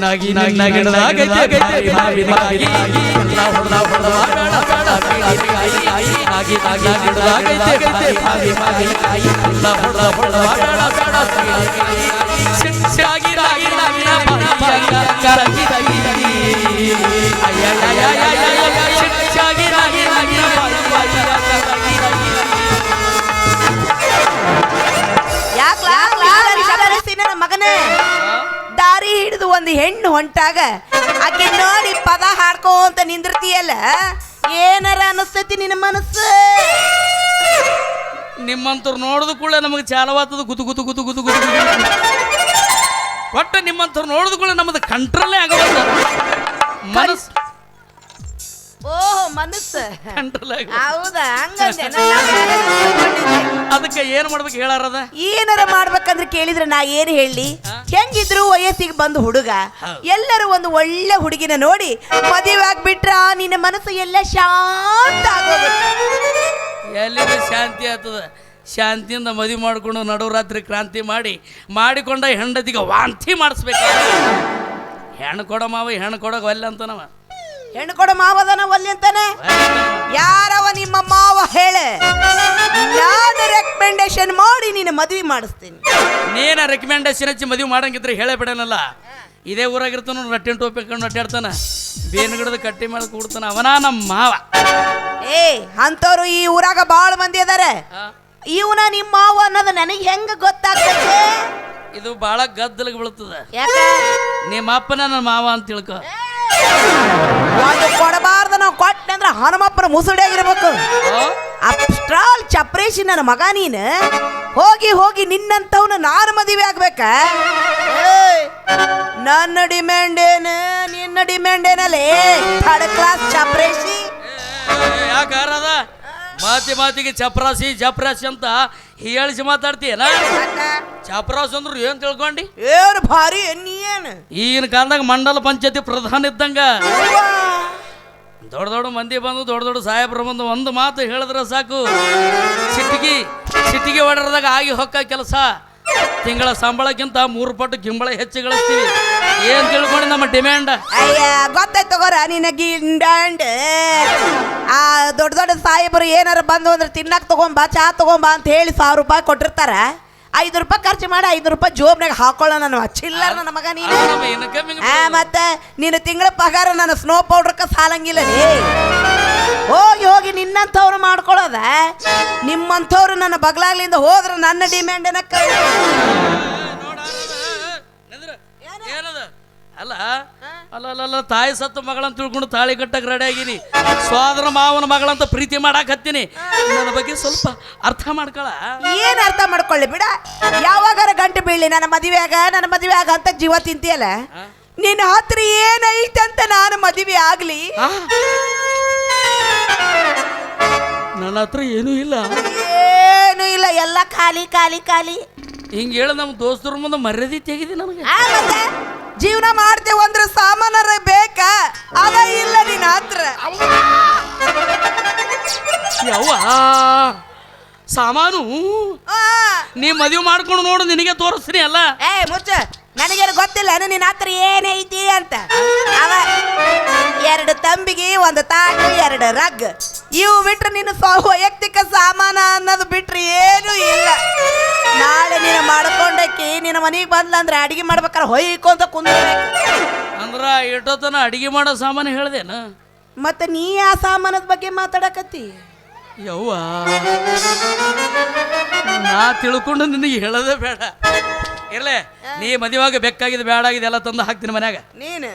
ನಾಗಿ ಗಿಡದಾಗೈತೆ ಮಾವಿನ ಕಾಯಿ ಎಲ್ಲ ಹೊಡೆದ ಬೇಡ ನಾಗಿ ಗಿಡದಾಗೈತೆ ಮಾವಿನ ಕಾಯಿ ಎಲ್ಲ ಹೊಡೆದ ಬೇಡ ಶಿಕ್ಷಾಗಿ ಮಗನೇ ದಾರಿ ಹಿಡಿದು ಒಂದು ಹೆಣ್ಣು ಹೊಂಟಾಗ ಆಕೆ ನೋಡಿ ಪದ ಹಾಡ್ಕೊಂತ ನಿಂದಿರ್ತೀಯಲ್ಲ, ಏನಾರ ಅನಿಸ್ತೈತಿ ನಿನ್ನ ಮನಸ್ಸು? ನಿಮ್ಮಂತವ್ರು ನೋಡಿದ ಕೂಡ ನಮಗೆ ಚಾಲವಾತದ ಗುತು ಗುತು ಗುತು ಗುತು ಗುತು ಒಟ್ಟು ನಿಮ್ಮಂತವ್ರು ನೋಡಿದ ಕೂಡ ನಮ್ಮದು ಕಂಟ್ರೋಲೇ ಆಗಬಲ್ಲ ಮನಸ್ಸು. ಓಹ್ ಮನಸ್ಸು ಕಂಟ್ರೋಲ್ ಹೌದಾ? ಅದಕ್ಕೆ ಏನ್ ಮಾಡ್ಬೇಕು ಹೇಳಾರದ? ಏನಾರ ಮಾಡ್ಬೇಕಂದ್ರೆ ಕೇಳಿದ್ರೆ ನಾ ಏನ್ ಹೇಳಿ? ಹೆಂಗಿದ್ರು ವಯಸ್ಸಿಗೆ ಬಂದು ಹುಡುಗ, ಎಲ್ಲರೂ ಒಂದು ಒಳ್ಳೆ ಹುಡುಗಿನ ನೋಡಿ ಮದುವೆ ಆಗ್ಬಿಟ್ರ ನಿನ್ನ ಮನಸ್ಸು ಎಲ್ಲ ಶಾಂತ ಆಗೋಗುತ್ತೆ. ಎಲ್ಲಿಂದ ಶಾಂತಿ ಆಗ್ತದ? ಶಾಂತಿಯಿಂದ ಮದುವೆ ಮಾಡಿಕೊಂಡು ನಡುರಾತ್ರಿ ಕ್ರಾಂತಿ ಮಾಡಿಕೊಂಡ ಹೆಂಡತಿಗೆ ವಾಂತಿ ಮಾಡಿಸ್ಬೇಕು. ಹೆಣ್ಣು ಕೊಡೋ ಮಾವ ಹೆಣ್ಣು ಕೊಡೋಕೆ ಒಲ್ಲೆ ಅಂತನವ. ಹೆಣ್ಣು ಕೊಡ ಮಾವದನ ಒಲ್ಲೆ ಅಂತಾನೆ? ಯಾರವ ನಿಮ್ಮ ಮಾವ ಹೇಳೆ? ನಾನು ರೆಕಮೆಂಡೇಶನ್ ಮಾಡಿ ನೀನು ಮದುವೆ ಮಾಡಿಸ್ತೀನಿ. ನೀನ ರೆಕಮೆಂಡೇಶನ್ ಹಚ್ಚಿ ಮದುವೆ ಮಾಡಂಗಿದ್ರೆ ಹೇಳೇ ಬಿಡನಲ್ಲ. ಇದೇ ಊರಾಗಿರ್ತಾನ ರಟ್ಟಿನ ಟೋಪಿ ಹಾಕೊಂಡು ಅಡ್ಡಾಡ್ತಾನ, ಬೇನು ಗಿಡದ ಕಟ್ಟಿ ಮೇಲೆ ಕೂಡ್ತಾನ, ಅವನ ನಮ್ಮ ಮಾವ. ಅಂತವ್ರು ಈ ಊರಾಗ ಬಾಳ ಮಂದಿ ಅದಾರೆ. ಇವನ ನಿಮ್ಮ ಮಾವ ಅನ್ನೋದು ನನಗೆ ಹೆಂಗ ಗೊತ್ತಾಗ್ತದೆ? ಇದು ಬಾಳ ಗದ್ದಲಿಗೆ ಬೀಳ್ತದ. ನಿಮ್ಮ ಅಪ್ಪನ ನನ್ನ ಮಾವ ಅಂತ ತಿಳ್ಕೊ. ಒಂದು ಕೊಡಬಾರ್ದು, ನಾವು ಕೊಟ್ಟೆ ಅಂದ್ರೆ ಹನುಮಪ್ಪನ ಮುಸುಡಿಯಾಗಿರ್ಬೇಕು. ಅಷ್ಟ್ರಾಲ್ ಚಪ್ರೇಶಿ ನನ್ನ ಮಗ ನೀನು. ಹೋಗಿ ಹೋಗಿ ನಿನ್ನಂತವ್ನ ನಾನು ಮದುವೆ ಆಗ್ಬೇಕ? ನನ್ನ ಡಿಮ್ಯಾಂಡ್ ಏನು ನಿನ್ನ ಡಿಮ್ಯಾಂಡ್ ಏನಲ್ಲೇ ಥರ್ಡ್ ಕ್ಲಾಸ್ ಚಪ್ರೇಶಿ? ಯಾಕಾರದ ಮಾತಿಗೆ ಚಪ್ರಾಸಿ ಅಂತ ಹೇಳಿಸಿ ಮಾತಾಡ್ತೀಯನ? ಚಪ್ರಾಸಿ ಅಂದ್ರು ಏನ್ ತಿಳ್ಕೊಂಡಿ? ಏನು ಭಾರಿ ಏನು ಈಗಿನ ಕಾಲದಾಗ ಮಂಡಲ ಪಂಚಾಯತಿ ಪ್ರಧಾನ ಇದ್ದಂಗ ದೊಡ್ಡ ದೊಡ್ಡ ಮಂದಿ ಬಂದು ದೊಡ್ಡ ಸಾಹೇಬ್ರು ಬಂದು ಒಂದು ಮಾತು ಹೇಳಿದ್ರೆ ಸಾಕು, ಸಿಟ್ಟಿಗೆ ಹೊಡೆದಾಗ ಆಗಿ ಹೊಕ್ಕ ಕೆಲಸ. ತಿಂಗಳ ಸಂಬಳಕ್ಕಿಂತ 3 ಪಟ್ಟು ಗಿಂಬಳ ಹೆಚ್ಚು ಗಳಿಸ್ತೀವಿ. ಏನ್ ತಿಳ್ಕೊಂಡು ನಮ್ಮ ಡಿಮ್ಯಾಂಡ್? ಅಯ್ಯ ಗೊತ್ತಾಯ್ತು ತಗೋರ ನಿನ್ನ ಡಿಮ್ಯಾಂಡ್. ಆ ದೊಡ್ಡ ಸಾಹೇಬರು ಏನಾರ ಬಂದು ಅಂದ್ರೆ ತಿನ್ನಕ್ ತಗೊಂಬಾ ಚಾ ತಗೊಂಬಾ ಅಂತ ಹೇಳಿ 1000 ರೂಪಾಯಿ ಕೊಟ್ಟಿರ್ತಾರ. 5 ರೂಪಾಯಿ ಖರ್ಚು ಮಾಡಿ 5 ರೂಪಾಯಿ ಜೋಬ್ನಾಗ ಹಾಕೊಳ್ಳೋ ನನ್ನ ಚಿಲ್ಲರ ನನ್ನ ಮಗ ನೀನು. ಮತ್ತೆ ನೀನು ತಿಂಗಳ ಪಗಾರ ನನ್ನ ಸ್ನೋ ಪೌಡ್ರಕ್ಕ ಸಾಲಂಗಿಲ್ಲ ನೀ. ಹೋಗಿ ನಿನ್ನಂಥವ್ರು ಮಾಡ್ಕೊಳ್ಳೋದ? ನಿಮ್ಮಂಥವ್ರು ನನ್ನ ಬಗ್ಲಾಗ್ಲಿಂದ ಹೋದ್ರೆ ನನ್ನ ಡಿಮ್ಯಾಂಡ್ ಏನಕ್ಕ? ಅಲ್ಲ ತಾಯಿ ಸತ್ತು ಮಗಳಂತ ತಿಳ್ಕೊಂಡು ತಾಳಿ ಕಟ್ಟಕ್ಕೆ ರೆಡಿ ಆಗಿನಿ. ಸ್ವಾದರ ಮಾವನ ಮಗಳಂತ ಪ್ರೀತಿ ಮಾಡಾಕ್ ಹತ್ತೀನಿ. ನನ್ನ ಬಗ್ಗೆ ಸ್ವಲ್ಪ ಅರ್ಥ ಮಾಡ್ಕೊಳ. ಏನ್ ಅರ್ಥ ಮಾಡ್ಕೊಳ್ಳಿ ಬಿಡ. ಯಾವಾಗಾರ ಗಂಟೆ ಬೀಳಿ ನನ್ನ ಮದುವೆ ಆಗ ಅಂತ ಜೀವ ತಿಂತೀಯಲ್ಲ. ನಿನ್ನ ಹತ್ರ ಏನೈತೆ ಅಂತ ನಾನು ಮದುವೆ ಆಗ್ಲಿ? ನನ್ನ ಹತ್ರ ಏನೂ ಇಲ್ಲ, ಎಲ್ಲ ಖಾಲಿ. ಹಿಂಗೆ ಹೇಳ ನಮ್ಮ ದೋಸ್ತರ ಮುಂದೆ ಮರ್ಯಾದೆ ತೆಗಿದಿ ನನಗೆ. ಜೀವನ ಮಾಡ್ತೇವೆ ಅಂದ್ರೆ ಸಾಮಾನಾರ ಬೇಕಾ? ಅದ ಇಲ್ಲ ನಿನ್ನ ಹತ್ರ. ಯವ್ವ ಸಾಮಾನು ನೀ ಮದುವೆ ಮಾಡ್ಕೊಂಡು ನೋಡು, ನಿನಗೆ ತೋರಿಸ್ತೀನಿ ಅಲ್ಲ. ಮುಚ್ಚ, ನನಗೇನು ಗೊತ್ತಿಲ್ಲ ನಿನ್ನ ಹತ್ರ ಏನೈತಿ ಅಂತ. ಅವ 2 ತಂಬಿಗೆ 1 ತಾಟು 2 ರಗ್ ಇವು ಬಿಟ್ರೆ ನಿನ್ನ ವೈಯಕ್ತಿಕ ಸಾಮಾನ ಅನ್ನೋದು ಬಿಟ್ರೆ ಏನೂ ಇಲ್ಲ. ನಾಳೆ ನೀನು ಮಾಡ್ಕೊಂಡಕ್ಕಿ ನಿನ್ನ ಮನೆಗೆ ಬಂದ್ಲಂದ್ರೆ ಅಡಿಗೆ ಮಾಡ್ಬೇಕಾರೆ ಹೊಯ್ಕೊಂತ ಕುಂದ್ರಬೇಕು. ಅಂದ್ರ ಇಟ್ಟೋತನ ಅಡಿಗೆ ಮಾಡೋ ಸಾಮಾನು ಹೇಳ್ದೇನ? ಮತ್ತೆ ನೀ ಆ ಸಾಮಾನದ ಬಗ್ಗೆ ಮಾತಾಡಕತ್ತಿ? ಯವ್ವ ನಾ ತಿಳ್ಕೊಂಡು ನಿನಗೆ ಹೇಳೋದೇ ಬೇಡ. ಇರ್ಲೆ ನೀ ಮದುವಾಗ ಬೇಕಾಗಿದೆ ಬೇಡಾಗಿದೆ ಎಲ್ಲ ತಂದು ಹಾಕ್ತೀನಿ ಮನ್ಯಾಗ. ನೀನು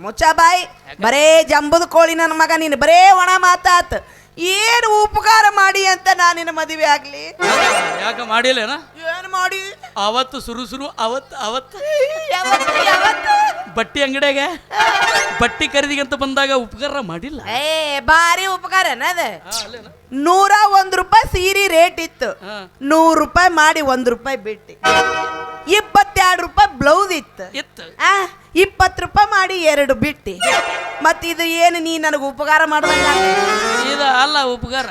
ಮುಚ್ಚಬಾಯಿ, ಬರೇ ಜಂಬುದ ಕೋಳಿ ನನ್ನ ಮಗ. ನೀನು ಬರೇ ಒಣ ಮಾತಾತ್. ಏನು ಉಪಕಾರ ಮಾಡಿ ಅಂತ ನಾನಿನ ಮದುವೆ ಆಗ್ಲಿ? ಯಾಕ ಮಾಡಿಲ್ಲೇನ? ಏನು ಮಾಡಿ? ಅವತ್ತು ಸುರು ಅವತ್ತು ಬಟ್ಟಿ ಅಂಗಡಿಯಾಗ ಬಟ್ಟಿ ಖರೀದಿಗಂತ ಬಂದಾಗ ಉಪಕಾರ ಮಾಡಿಲ್ಲ. ಭಾರಿ ಉಪಕಾರ ಅದ. 101 ರೂಪಾಯಿ ಸೀರೆ ರೇಟ್ ಇತ್ತು. 100 ರೂಪಾಯಿ ಮಾಡಿ 1 ರೂಪಾಯಿ ಬಿಟ್ಟು 22 ರೂಪಾಯಿ ಬ್ಲೌಸ್ ಇತ್ತು. 20 ರೂಪಾಯಿ ಮಾಡಿ 2 ಬಿಟ್ಟಿ. ಮತ್ತಿದು ಏನು ನೀ ನನಗೆ ಉಪಕಾರ ಮಾಡ್ದಂಗ? ಇದು ಅಲ್ಲ ಉಪಕಾರ.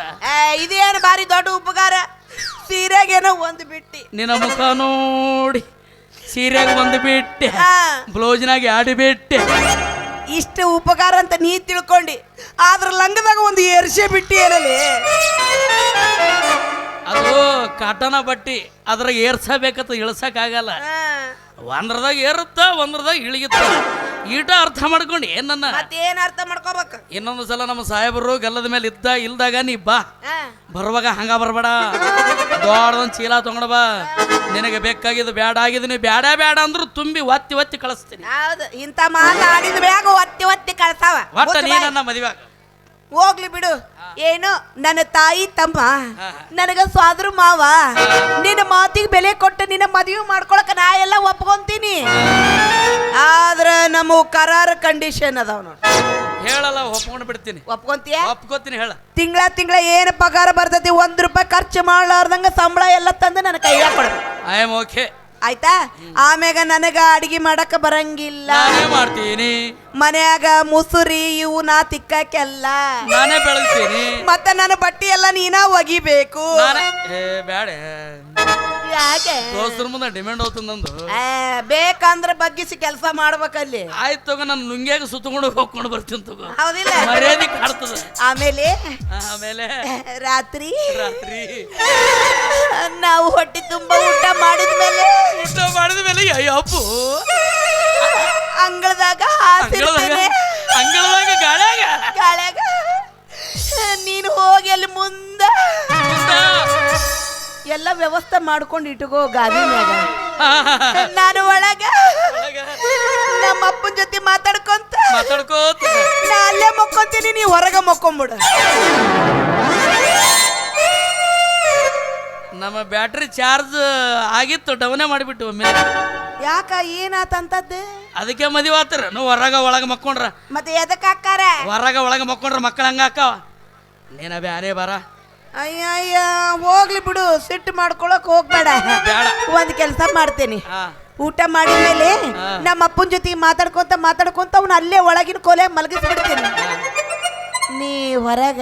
ಇದೇನು ಭಾರಿ ದೊಡ್ಡ ಉಪಕಾರ? ಸೀರೆಗೇನೋ 1 ಬಿಟ್ಟಿ. ನಿನ್ನ ಮುಖ ನೋಡಿ ಸೀರೆಯಾಗ ಒಂದು ಬಿಟ್ಟೆ ಆ, ಬ್ಲೌಸ್ನಾಗ ಎರಡು ಬಿಟ್ಟೆ ಇಷ್ಟು ಉಪಕಾರ ಅಂತ ನೀ ತಿಳ್ಕೊಂಡಿ ಆದ್ರ ಲಂಗದಾಗ ಒಂದು ಎರ್ಸೆ ಬಿಟ್ಟಿ ಏನಲ್ಲಿ ಅದು ಕಾಟನ ಬಟ್ಟಿ ಅದ್ರಾಗ ಏರ್ಸಬೇಕತ್ತ ಇಳ್ಸಕ್ಕಾಗಲ್ಲ ಒಂದ್ರದಾಗ ಏರುತ್ತ ಒಂದ್ರದಾಗ ಇಳಿಯುತ್ತ ಈಟ ಅರ್ಥ ಮಾಡ್ಕೊಂಡು ಏನ್ ನನ್ನ ಮತ್ತೇನ್ ಅರ್ಥ ಮಾಡ್ಕೋಬೇಕು ಇನ್ನೊಂದು ಸಲ ನಮ್ಮ ಸಾಹೇಬರು ಗಲ್ಲದ ಮೇಲೆ ಇಲ್ದಾಗ ನೀ ಬಾ ಬರುವಾಗ ಹಂಗ ಬರಬೇಡ ದೊಡ್ಡದೊಂದು ಚೀಲ ತಗೊಂಡ ಬಾ ನಿನಗೆ ಬೇಕಾಗಿದ್ದು ಬ್ಯಾಡ ಆಗಿದ್ದು ಬ್ಯಾಡ ಬ್ಯಾಡ ಅಂದ್ರು ತುಂಬಿ ಒತ್ತಿ ಒತ್ತಿ ಕಳಿಸ್ತೀನಿ ಹೌದು ಇಂಥ ಮಾತಾಡಿದ ಬ್ಯಾಗ ಒತ್ತಿ ಒತ್ತಿ ಕಳ್ಸಾವ ಒಟ್ಟ ನೀ ನನ್ನ ಮದುವೆ ಹೋಗ್ಲಿ ಬಿಡು ಏನು ನನ್ನ ತಾಯಿ ತಮ್ಮ ನನಗ ಸ್ವಾದ್ರ ಮಾವ ನಿನ್ನ ಮಾತಿಗೆ ಬೆಲೆ ಕೊಟ್ಟು ನಿನ್ನ ಮದುವೆ ಮಾಡ್ಕೊಳಕ ನಾ ಎಲ್ಲ ಒಪ್ಕೊಂತೀನಿ ಆದ್ರ ನಮ್ಮ ಕರಾರ ಕಂಡೀಷನ್ ಅದಾವ ನೋಡಿ ಹೇಳಲ್ಲ ಒಪ್ಕೊಂಡು ಬಿಡ್ತೀನಿ ಒಪ್ಕೊಂತೀಯ ಒಪ್ಕೋತೀನಿ ಹೇಳ ತಿಂಗಳ ಏನು ಪಗಾರ ಬರ್ತೈತಿ ₹1 ಖರ್ಚು ಮಾಡ್ಲಾರ್ದಂಗ ಸಂಬಳ ಎಲ್ಲ ತಂದು ನನ್ನ ಕೈಯಾಗ ಕೊಡ್ಬೇಕು ಐ ಆಮ್ ಓಕೆ ಆಯ್ತಾ ಆಮ್ಯಾಗ ನನಗ ಅಡಿಗೆ ಮಾಡಕ ಬರಂಗಿಲ್ಲ ನಾನೇ ಮಾಡ್ತೀನಿ ಮನ್ಯಾಗ ಮುಸುರಿ ಇವು ನಾ ತಿಕ್ಕಕ್ಕೆಲ್ಲ ನಾನೇ ಬೆಳಗ್ತೀನಿ ಮತ್ತೆ ನನ್ನ ಬಟ್ಟಿ ಎಲ್ಲ ನೀನ ಒಗಿಬೇಕು ಬ್ಯಾಡ ಯಾಕೆ ದೋಸ್ತರ ಮುಂದೆ ಡಿಮ್ಯಾಂಡ್ ಹೋಗ್ತದ ನಂದು ಬೇಕಂದ್ರ ಬಗ್ಗಿಸಿ ಕೆಲಸ ಮಾಡ್ಬೇಕಲ್ಲಿ ಆಯ್ತು ತಗೋ ನಾನು ನುಂಗ್ಯಾಗ ಸುತ್ತಕೊಂಡು ಹೋಗ್ಕೊಂಡು ಬರ್ತೀನಿ ತಗೋ ಹೌದಿಲ್ಲ ಮರ್ಯಾದೆ ಕಾಡ್ತದ ಆಮೇಲೆ ಆಮೇಲೆ ರಾತ್ರಿ ರಾತ್ರಿ ನಾವು ಹೊಟ್ಟೆ ತುಂಬಾ ಊಟ ಮಾಡಿದ್ಮೇಲೆ ಊಟ ಮಾಡಿದ ಮೇಲೆ ಅಯ್ಯಪ್ಪು ಅಂಗಳದಾಗ ಹಾಸಿರ್ತೇನೆ ಅಂಗಳದಾಗ ಗಾಳ್ಯಾಗ ನೀನು ಹೋಗಿ ಅಲ್ಲಿ ಮುಂದೆ ಎಲ್ಲ ವ್ಯವಸ್ಥೆ ಮಾಡ್ಕೊಂಡು ಇಟ್ಕೋ ಗಾದಿ ಮ್ಯಾಗ ನಾನು ಒಳಗ ನಮ್ಮ ಅಪ್ಪನ ಜೊತೆ ಮಾತಾಡ್ಕೊಂತ ನಾ ಅಲ್ಲೇ ಮಕ್ಕೊಂತೀನಿ ನೀ ಹೊರಗ ಮಕ್ಕೊಂಬಿಡು ನಮ್ಮ ಬ್ಯಾಟ್ರಿ ಚಾರ್ಜ್ ಆಗಿತ್ತು ಡೌನೇ ಮಾಡಿಬಿಟ್ಟು ಒಮ್ಮೆ ಯಾಕ ಏನಾತಂತದ್ದು ಅದಕ್ಕೆ ಮದುವೆ ಆತರ ನೀವು ಹೊರಗ ಒಳಗ ಮಕ್ಕೊಂಡ್ರ ಮತ್ತೆ ಎದಕ್ಕೆ ಹಾಕಾರ ಹೊರಗ ಒಳಗ ಮಕ್ಕೊಂಡ್ರ ಮಕ್ಕಳ ಹಂಗ ಹಾಕವ ನೀನ ಬ್ಯಾರೆ ಬರ ಅಯ್ಯ ಹೋಗ್ಲಿ ಬಿಡು ಸಿಟ್ಟು ಮಾಡ್ಕೊಳಕ್ ಹೋಗ್ಬೇಡ ಒಂದ್ ಕೆಲಸ ಮಾಡ್ತೇನೆ ಊಟ ಮಾಡಿದ್ಮೇಲೆ ನಮ್ಮ ಅಪ್ಪನ ಜೊತೆ ಮಾತಾಡ್ಕೊಂತ ಅವ್ನ ಅಲ್ಲೇ ಒಳಗಿನ ಕೋಲೆ ಮಲಗಿಸ್ಬಿಡ್ತೇನೆ ನೀ ಹೊರಗ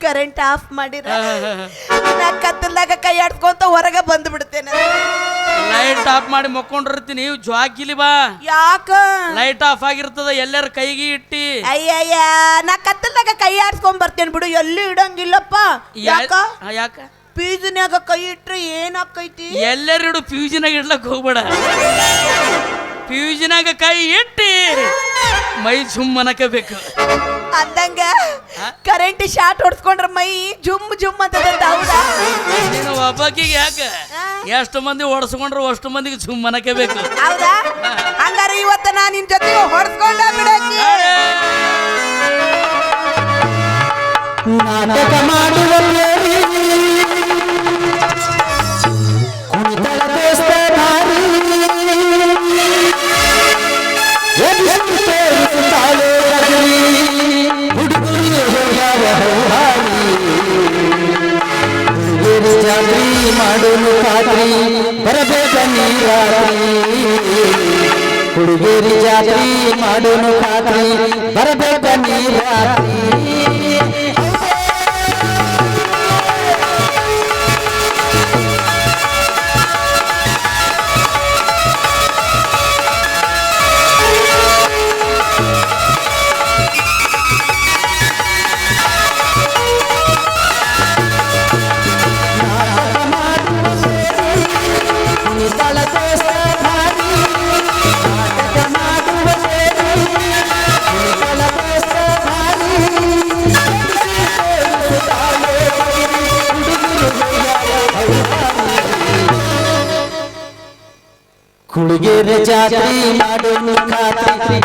ಕರೆಂಟ್ ಆಫ್ ಮಾಡಿರ ನಾ ಕತ್ತಲ್ದಾಗ ಕೈ ಆಡ್ಸ್ಕೊಂತ ಹೊರಗ ಬಂದು ಬಿಡ್ತೇನೆ ಲೈಟ್ ಆಫ್ ಮಾಡಿ ಮಕ್ಕೊಂಡಿರ್ತೀನಿ ಜ್ವಾಕಿಲಿ ಬಾ ಯಾಕ ಲೈಟ್ ಆಫ್ ಆಗಿರ್ತದ ಎಲ್ಲರ ಕೈಗೆ ಇಟ್ಟಿ ಅಯ್ಯಯ್ಯ ನಾ ಕತ್ತಲ್ದಾಗ ಕೈ ಆಡ್ಸ್ಕೊಂಡ್ ಬರ್ತೇನೆ ಬಿಡು ಎಲ್ಲಿ ಇಡಂಗಿಲ್ಲಪ್ಪ ಯಾಕ ಪೀಜಿನ್ಯಾಗ ಕೈ ಇಟ್ರೆ ಏನಾಕೈತಿ ಎಲ್ಲರೂ ಇಡು ಫ್ಯೂಜಿನಾಗ ಇಡ್ಲಕ್ ಹೋಗ್ಬೇಡ ಫ್ಯೂಜಿನಾಗ ಕೈ ಇಟ್ಟಿ ಮೈ ಜುಮ್ಮನಕ ಬೇಕು ಅಂದಂಗ ಕರೆಂಟ್ ಶಾರ್ಟ್ ಹೊಡ್ಸ್ಕೊಂಡ್ರ ಮೈ ಜುಮ್ ಜುಮ್ ಅಂತ ಹೌದಾ ನೀನು ಒಬ್ಬಕಿಗೆ ಯಾಕ ಎಷ್ಟು ಮಂದಿ ಹೊಡ್ಸ್ಕೊಂಡ್ರು ಅಷ್ಟು ಮಂದಿಗೆ ಜುಮ್ಮನಕೆ ಬೇಕು ಹೌದಾ ಹಂಗಾರ ಇವತ್ತ ನಾ ನಿನ್ ಜೊತೆ ಹೊಡ್ಸ್ಕೊಂಡ ಬಿಡಕ್ಕೆ ನಾಟಕ ಮಾಡುವಲ್ಲಿ ಕುಣಿತಳ ದೋಸ್ತ ಭಾರಿ ಹುಡುಗರು ಜಾತ್ರಿ ಮಾಡೋನು ಖಾತ್ರಿ ಬರಬೇಕ ನೀರಾತ್ರಿ ಹುಡುಗರಿ ಜಾತ್ರಿ ಮಾಡೋನು ಖಾತ್ರಿ ಬರಬೇಕ ನೀರಾತ್ರಿ ಹುಡುಗಿಯರ ಜಾತ್ರಿ ಮಾಡೋನು ಖಾತ್ರಿ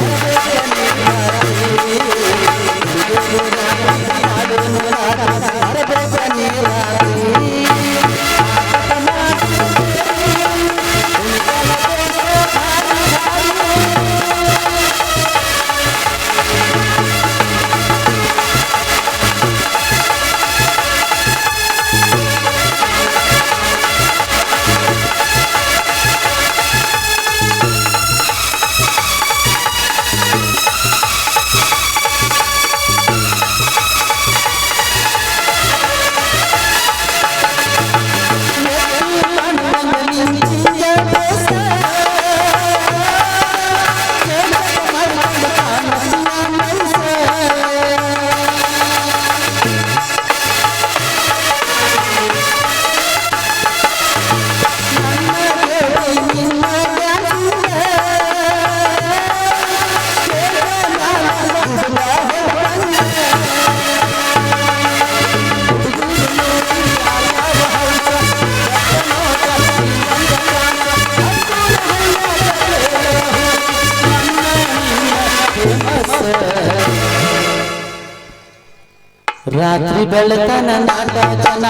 ರಾತ್ರಿ ಬೆಳತನ ನಾಟಕನ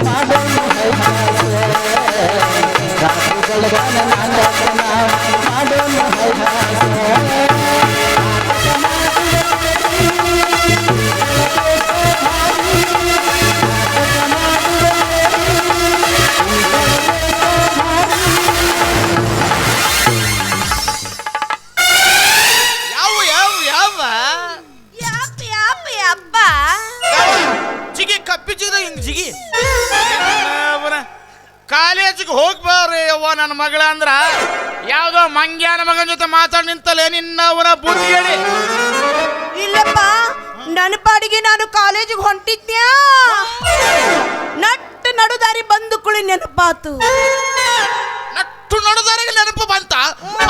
ಮಾಡೋನು ಹೈಹಾಸ. ರಾತ್ರಿ ಬೆಳತನ ನಾಟಕನ ಮಾಡೋನು ಹೈಹಾಸ. ಯಾವ ಯಾವ ಯಾವ ಯಪ್ಪ ಯಪ್ಪ ಯಪ್ಪ ಜಿಗಿ ಕಪ್ಪಿ ಜಿಗಿದ ಹಿಂಗ್ ಜಿಗಿ ಕಾಲೇಜಿಗೆ ಹೋಗ್ಬಾರ್ರಿ ಅವ್ವ ನನ್ನ ಮಗಳ ಅಂದ್ರ ಯಾವ್ದೋ ಮಂಗ್ಯಾನ ಮಗನ ಜೊತೆ ಮಾತಾಡಿ ನಿಂತಲೇ ನಿನ್ನ ಅವನ ಬುದ್ಧಿ ಹೇಳಿ. ಇಲ್ಲಪ್ಪ ನನ್ನ ಪಾಡಿಗೆ ನಾನು ಕಾಲೇಜಿಗೆ ಹೊಂಟಿದ್ನ್ಯಾ ನಟ್ಟು ನಡುದಾರಿ ಬಂದು ಕುಳಿ ನೆನಪಾತು. ನಟ್ಟು ನಡುದಾರಿಗೆ ನೆನಪು ಬಂತ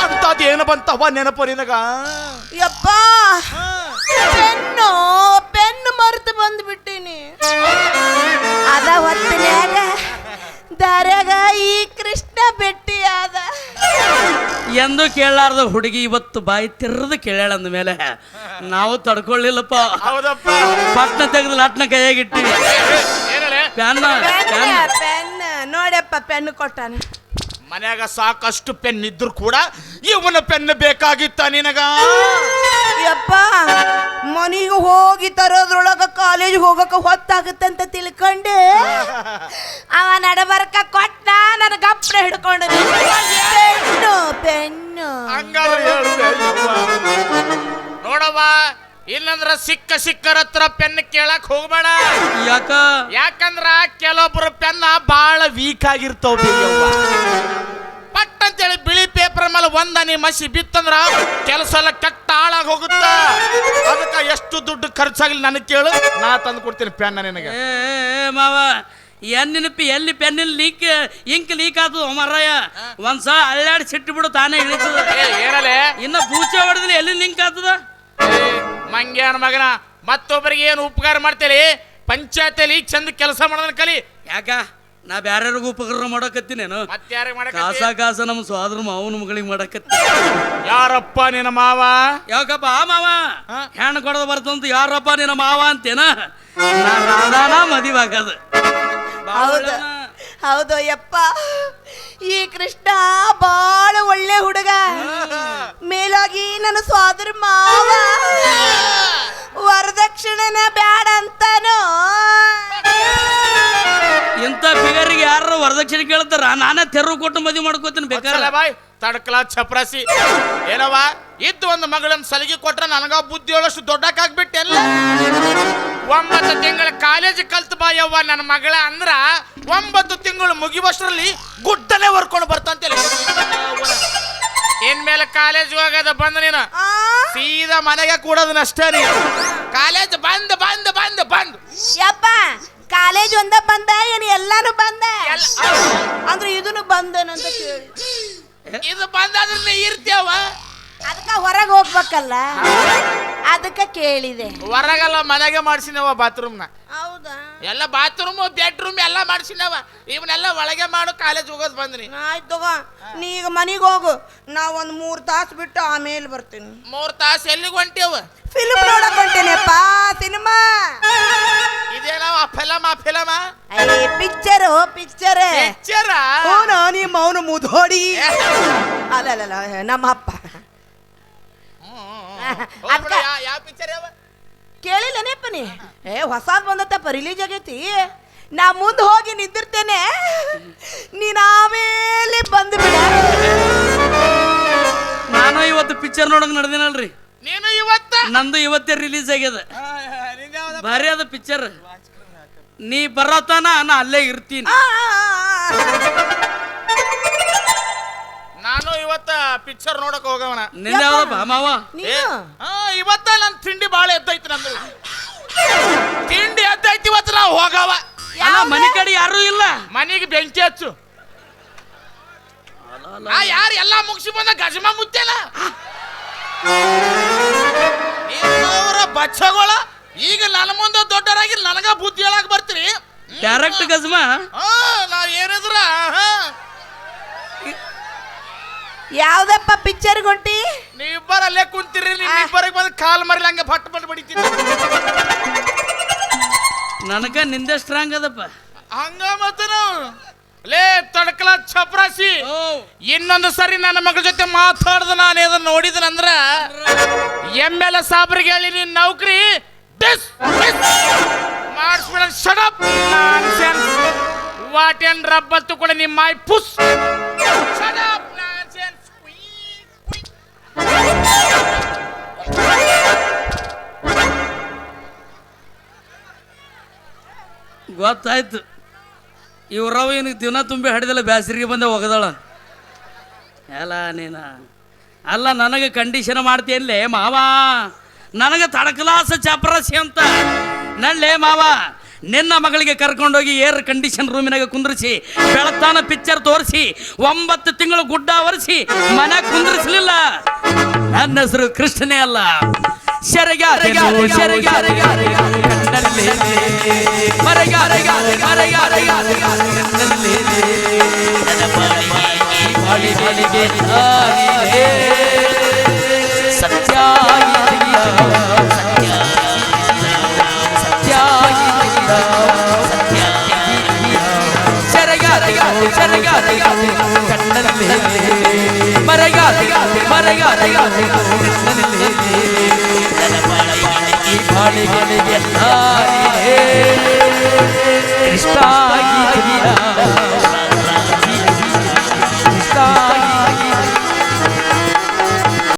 ಅಂತದೇನು ಬಂತವ್ವ ನೆನಪು ನಿನಗ? ಯಪ್ಪ ಪೆನ್ನು ಮರೆತು ಬಂದ್ಬಿಟ್ಟಿನಿ. ಅದ ಹೊತ್ತಿನ್ಯಾಗ ದಾರ್ಯಾಗ ಈ ಕೃಷ್ಣ ಭೇಟಿಯಾದ. ಎಂದು ಕೇಳಾರ್ದ ಹುಡುಗಿ ಇವತ್ತು ಬಾಯಿ ತಿರ್ದು ಕೇಳ್ಯಾಳ ಅಂದ ಮೇಲೆ ನಾವು ತಡ್ಕೊಳ್ಳಿಲ್ಲಪ್ಪ. ಹೌದಪ್ಪ. ಪಟ್ನ ತೆಗೆದು ಲಾಟ್ನ ಕೈಯಾಗಿಟ್ಟಿವಿ. ಪೆನ್ ನೋಡಪ್ಪ ಪೆನ್ ಕೊಟ್ಟಾನೆ. ಮನ್ಯಾಗ ಸಾಕಷ್ಟು ಪೆನ್ ಇದ್ರು ಕೂಡ ಇವನ ಪೆನ್ ಬೇಕಾಗಿತ್ತ ನಿನಗ? ಯಪ್ಪ ಮನಿಗೆ ಹೋಗಿ ತರೋದ್ರೊಳಗ ಕಾಲೇಜ್ ಹೋಗಕ ಹೊತ್ತಾಗತ್ತಂತ ತಿಳ್ಕೊಂಡು ಅವ ನಡಬರ್ಕ ಕೊಟ್ಟ ನನ್ನ ಗಪ್ನ ಹಿಡ್ಕೊಂಡು ಪೆನ್ನು ಪೆನ್ನು ಹಂಗಾರ ನೋಡವ್ವ, ಇಲ್ಲಂದ್ರ ಸಿಕ್ಕರ ಹತ್ರ ಪೆನ್ ಕೇಳಕ್ ಹೋಗ್ಬೇಡ. ಯಾಕಂದ್ರ ಕೆಲವೊಬ್ರು ಪೆನ್ನ ಬಾಳ ವೀಕ್ ಆಗಿರ್ತಾವ. ಪಟ್ ಅಂತೇಳಿ ಬಿಳಿ ಪೇಪರ್ ಮೇಲೆ ಒಂದನಿ ಮಸಿ ಬಿತ್ತಂದ್ರ ಕೆಲಸ ಎಲ್ಲ ಕೆಟ್ಟ ಹಾಳಾಗಿ ಹೋಗುತ್ತ. ಅದಕ್ಕ ಎಷ್ಟು ದುಡ್ಡು ಖರ್ಚಾಗ್ಲಿ ನನಗೆ ಕೇಳು, ನಾ ತಂದು ಕೊಡ್ತೀನಿ ಪೆನ್ನ ನಿನಗೆ. ಮಾವ ನೆನಪಿ ಎಲ್ಲಿ ಪೆನ್ನಿಲ್ ಇಂಕ್ ಲೀಕ್ ಆತದ ಮರಯ್ಯ. ಒಂದ್ಸಲ ಅಳ್ಳಾಡಿ ಸಿಟ್ಟು ಬಿಡು ತಾನೇ ಇಳಿತದ. ಏನಲೆ ಇನ್ನ ಪೂಚೆ ಹೊಡೆದ್ರೆ ಎಲ್ಲಿ ಲಿಂಕ್ ಆತದ? ಮಂಗ್ಯಾನ ಮಗನ ಮತ್ತೊಬ್ಬರಿಗೆ ಏನು ಉಪಕಾರ ಮಾಡ್ತೇಳಿ? ಪಂಚಾಯತಿಯಲ್ಲಿ ಚಂದ ಕೆಲಸ ಮಾಡೋದನ್ನ ಕಲಿ. ಯಾಕ ನಾ ಬ್ಯಾರ್ಯಾರಿಗೂ ಉಪಕಾರ ಮಾಡಕತ್ತೀನೇನು? ಕಾಸ ನಮ್ಮ ಸೋದರ ಮಾವನ ಮಗಳಿಗೆ ಮಾಡಕತ್ತಿ. ಯಾರಪ್ಪ ನಿನ್ನ ಮಾವ? ಯಾಕಪ್ಪ ಆ ಮಾವ ಹೆಣ್ಣು ಕೊಡೋದು ಬರ್ತಂತ ಯಾರಪ್ಪ ನಿನ್ನ ಮಾವ ಅಂತೇನ? ರಾಧಾನ ಮದಿವಾಗದು. ಹೌದು ಹೌದು ಯಪ್ಪ, ಈ ಕೃಷ್ಣ ಬಾಳ ಒಳ್ಳೆ ಹುಡುಗ. ಮೇಲಾಗಿ ನನ್ನ ಸೋದರ ಮಾವ ವರದಕ್ಷಿಣೆನ ಬ್ಯಾಡ ಅಂತಾನು. ಇಂಥ ಬಿಗರಿಗೆ ಯಾರು ವರದಕ್ಷಿಣೆ ಕೇಳ್ತಾರ? ನಾನೇ ತೆರವು ಕೊಟ್ಟು ಮದುವೆ ಮಾಡ್ಕೋತೀನಿ ಬೇಕಾದ್ರೆ. ಬಾಯ್ ತಡ್ಕಲ ಚಪ್ರಾಸಿ ಏನವ ಇದ್ದು ಒಂದು ಮಗಳನ್ನ ಸಲಿಗೆ ಕೊಟ್ರ ನನಗ ಬುದ್ಧಿ ಹೇಳೋಷ್ಟು ದೊಡ್ಡಕ್ಕಾಗ್ಬಿಟ್ಟೆಲ್ಲ. 9 ತಿಂಗಳ ಕಾಲೇಜ್ ಕಲ್ತ್ ಬಾಯವ್ವ ನನ್ನ ಮಗಳ ಅಂದ್ರ 9 ತಿಂಗಳು ಮುಗಿವಷ್ಟರಲ್ಲಿ ಗುಡ್ಡನೆ ಹೊರ್ಕೊಂಡು ಬರ್ತಂತೇಳಿ. ಇನ್ಮೇಲೆ ಕಾಲೇಜ್ ಹೋಗೋದ ಬಂದ ನೀನು ಸೀದಾ ಮನೆಗೆ ಕೂಡೋದನ್ನಷ್ಟೇ. ನೀನು ಕಾಲೇಜ್ ಬಂದ್ ಬಂದ್ ಬಂದ್ ಬಂದ್ ಯಪ್ಪ ಕಾಲೇಜ್ ಒಂದ ಬಂದ ಏನು ಎಲ್ಲಾನು ಬಂದ ಅಂದ್ರೆ ಇದನ್ನು ಬಂದನಂತ ಕೇಳಿ. ಇದು ಬಂದಾದ್ರೆ ನೀ ಇರ್ತೀಯವ? ಅದಕ್ಕ ಹೊರಗೆ ಹೋಗ್ಬೇಕಲ್ಲ, ಅದಕ್ಕ ಕೇಳಿದೆ. ಹೊರಗೆಲ್ಲ ಮನೆಗೆ ಮಾಡ್ಸಿನವ ಬಾತ್ರೂಮ್ನ. ಹೌದಾ? ಎಲ್ಲ ಬಾತ್ರೂಮ್ ಬೆಡ್ರೂಮ್ ಎಲ್ಲ ಮಾಡ್ಸಿನವ. ಇವನ್ನೆಲ್ಲ ಒಳಗೆ ಮಾಡು, ಕಾಲೇಜ್ ಹೋಗೋದು ಬಂದ್ರಿ. ಆಯ್ತು ತಗೋ, ನೀ ಈಗ ಮನೆಗೆ ಹೋಗು. ನಾ ಒಂದು 3 ತಾಸು ಬಿಟ್ಟು ಆಮೇಲೆ ಬರ್ತೀನಿ. 3 ತಾಸು ಎಲ್ಲಿಗೆ ಹೊಂಟಿವ? ಫಿಲ್ಮ್ ನೋಡಕ್ ಹೊಂಟೇನೆಪ್ಪ. ಸಿನಿಮಾ ಇದೇನವ? ಫಿಲಮ picture picture ಪಿಕ್ಚರ? ನಿಮ್ಮ ಅವನು ಮುದೋಡಿ ಅಲ್ಲ ನಮ್ಮ ಅಪ್ಪ. ಯಾವ ಪಿಕ್ಚರ್ ಯಾವ ಕೇಳಿಲ್ಲನೇಪ್ಪ ನೀ? ಹೊಸಾದ್ ಬಂದತ್ತಪ್ಪ, ರಿಲೀಸ್ ಆಗೈತಿ. ನಾ ಮುಂದೆ ಹೋಗಿ ನಿಂತಿರ್ತೇನೆ, ನೀನ್ ಆಮೇಲೆ ಬಂದು ಬಿಡ. ನಾನು ಇವತ್ತು ಪಿಕ್ಚರ್ ನೋಡಕ್ ನಡೆದಿನಲ್ರಿ. ನೀನು ಇವತ್ತ? ನಂದು ಇವತ್ತೇ ರಿಲೀಸ್ ಆಗ್ಯದ. ಭಾರಿ ಅದ ಪಿಕ್ಚರ್. ನೀ ಬರತಾನ ನಾ ಅಲ್ಲೇ ಇರ್ತೀನಿ. ನಾನು ಇವತ್ತ ಪಿಕ್ಚರ್ ನೋಡಕ್ ಹೋಗವನ. ನಿಂದ ಯಾವ್ದಪ್ಪ ಮಾವ? ಇವತ್ತ ನನ್ ತಿಂಡಿ ಬಾಳ ಎದ್ದೈತಿ. ನಂದು ತಿಂಡಿ ಎದ್ದೈತಿ ಇವತ್ತು. ನಾವು ಹೋಗವ. ಮನೆ ಕಡೆ ಯಾರು ಇಲ್ಲ. ಮನೆಗೆ ಬೆಂಕಿ ಹಚ್ಚು. ಯಾರು ಎಲ್ಲಾ ಮುಗಿಸಿ ಬಂದ ಗಜಮ ಮುತ್ತೇನ ಬಚ್ಚಗಳ. ಈಗ ನನ್ನ ಮುಂದೆ ದೊಡ್ಡರಾಗಿ ನನಗ ಬುದ್ಧಿ ಹೇಳಕ್ ಬರ್ತೀರಿ? ಡೈರೆಕ್ಟ್ ಗಜಮ. ನಾವ್ ಏನಿದ್ರ ಯಾವ್ದಪ್ಪ ಪಿಕ್ಚರ್ ಹೊಂಟಿ? ನೀವಿಬ್ಬರಲ್ಲೇ ಕುಂತೀರಿ. ನಿಮ್ಮಿಬ್ಬರಿಗೆ ಬಂದು ಕಾಲ್ ಮರಿಲಿ ಹಂಗೆ ಭಟ್ ಬಡಿತೀನಿ. ನನಗ ನಿಂದೆ ಸ್ಟ್ರಾಂಗ್ ಅದಪ್ಪ. ಹಂಗ ಮತ್ತ ನಾವು ಲೇ ತಡಕಲ ಚಪ್ರಾಸಿ ಇನ್ನೊಂದು ಸರಿ ನನ್ನ ಮಗಳ ಜೊತೆ ಮಾತಾಡ್ದ ನಾನು ಇದನ್ನ ನೋಡಿದನಂದ್ರ ML ಸಾಬ್ರಿಗೆ ಹೇಳಿ ನೀನ್ ನೌಕರಿ ಮಾಡಿಸ್ಬಿಡ. ಶಡಪ್ ನಾನ್ಸೆನ್ಸ್ ವಾಟ್ ಏನ್ ರಬ್ಬತ್ತು ಕೂಡ ನಿಮ್ಮ ಮೈ ಪುಸ್. Shut up nonsense. ಗೊತ್ತಾಯ್ತು, ಇವ್ರವ ಇವನಿಗೆ ದಿನ ತುಂಬಿ ಹಡಿದಲ್ಲ ಬ್ಯಾಸರಿಗೆ ಬಂದ ಒಗದಾಳ. ಎಲ್ಲ ನೀನು ಅಲ್ಲ ನನಗೆ ಕಂಡೀಷನ್ ಮಾಡ್ತೀಯಲ್ಲೇ ಮಾವ, ನನಗೆ ತಡಕಲಾಸ ಚಾಪರಾಸಿ ಅಂತ ನಲ್ಲೇ ಮಾವ. ನಿನ್ನ ಮಗಳಿಗೆ ಕರ್ಕೊಂಡೋಗಿ ಏರ್ ಕಂಡೀಷನ್ ರೂಮಿನಾಗ ಕುಂದ್ರಿಸಿ ಬೆಳತಾನ ಪಿಕ್ಚರ್ ತೋರಿಸಿ 9 ತಿಂಗಳು ಗುಡ್ಡ ಒರೆಸಿ ಮನೆ ಕುಂದ್ರಿಸ್ಲಿಲ್ಲ. ನನ್ನ ಹೆಸರು ಕೃಷ್ಣನೇ ಅಲ್ಲ, ಕೃಷ್ಣ